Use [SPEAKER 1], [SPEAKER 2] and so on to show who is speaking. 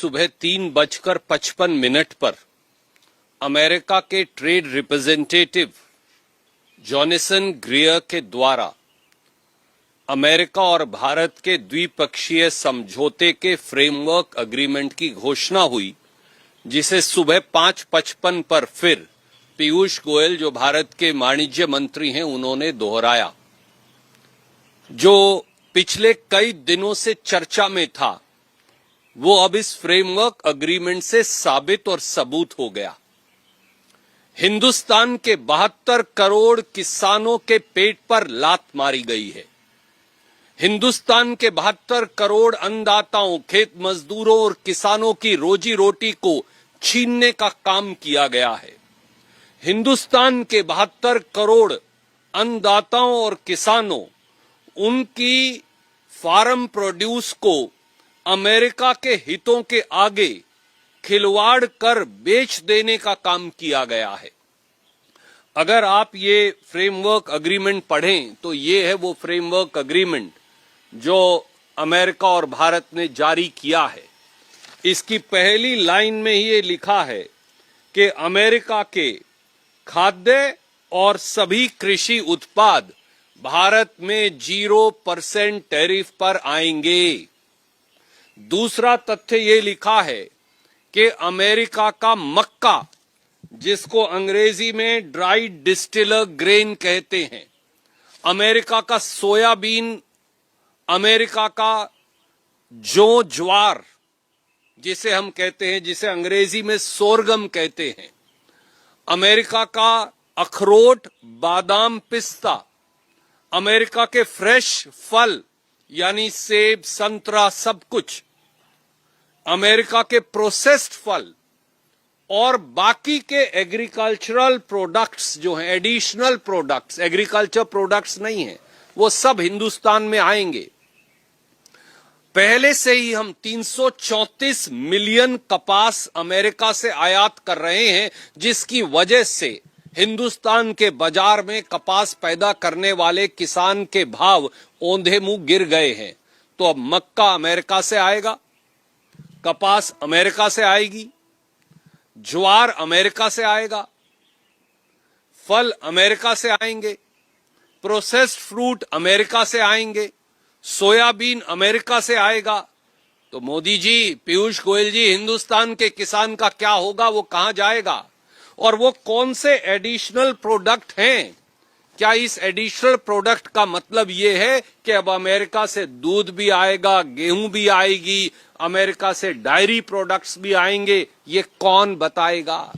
[SPEAKER 1] सुबह 3:55 पर अमेरिका के ट्रेड रिप्रेजेंटेटिव जॉनसन ग्रियर के द्वारा अमेरिका और भारत के द्विपक्षीय समझौते के फ्रेमवर्क एग्रीमेंट की घोषणा हुई, जिसे सुबह 5:55 पर फिर पीयूष गोयल, जो भारत के वाणिज्य मंत्री हैं, उन्होंने दोहराया। जो पिछले कई दिनों से चर्चा में था, वो अब इस फ्रेमवर्क एग्रीमेंट से साबित और सबूत हो गया। हिंदुस्तान के 72 करोड़ किसानों के पेट पर लात मारी गई है। हिंदुस्तान के 72 करोड़ अन्नदाताओं, खेत मजदूरों और किसानों की रोजी रोटी को छीनने का काम किया गया है। हिंदुस्तान के 72 करोड़ अन्नदाताओं और किसानों, उनकी फार्म प्रोड्यूस को अमेरिका के हितों के आगे खिलवाड़ कर बेच देने का काम किया गया है। अगर आप ये फ्रेमवर्क एग्रीमेंट पढ़ें तो ये है वो फ्रेमवर्क एग्रीमेंट जो अमेरिका और भारत ने जारी किया है। इसकी पहली लाइन में ही ये लिखा है कि अमेरिका के खाद्य और सभी कृषि उत्पाद भारत में 0% टैरिफ पर आएंगे। दूसरा तथ्य ये लिखा है कि अमेरिका का मक्का, जिसको अंग्रेजी में ड्राई डिस्टिलर ग्रेन कहते हैं, अमेरिका का सोयाबीन, अमेरिका का ज्वार जिसे हम कहते हैं, जिसे अंग्रेजी में सोरगम कहते हैं, अमेरिका का अखरोट, बादाम, पिस्ता, अमेरिका के फ्रेश फल यानी सेब, संतरा, सब कुछ, अमेरिका के प्रोसेस्ड फल और बाकी के एग्रीकल्चरल प्रोडक्ट्स जो हैं, एडिशनल प्रोडक्ट्स, एग्रीकल्चर प्रोडक्ट्स नहीं है, वो सब हिंदुस्तान में आएंगे। पहले से ही हम 334 मिलियन कपास अमेरिका से आयात कर रहे हैं, जिसकी वजह से हिंदुस्तान के बाजार में कपास पैदा करने वाले किसान के भाव औंधे मुंह गिर गए हैं। तो अब मक्का अमेरिका से आएगा, कपास अमेरिका से आएगी, ज्वार अमेरिका से आएगा, फल अमेरिका से आएंगे, प्रोसेस्ड फ्रूट अमेरिका से आएंगे, सोयाबीन अमेरिका से आएगा। तो मोदी जी, पीयूष गोयल जी, हिंदुस्तान के किसान का क्या होगा? वो कहां जाएगा? और वो कौन से एडिशनल प्रोडक्ट हैं? क्या इस एडिशनल प्रोडक्ट का मतलब ये है कि अब अमेरिका से दूध भी आएगा, गेहूं भी आएगी, अमेरिका से डायरी प्रोडक्ट्स भी आएंगे? ये कौन बताएगा?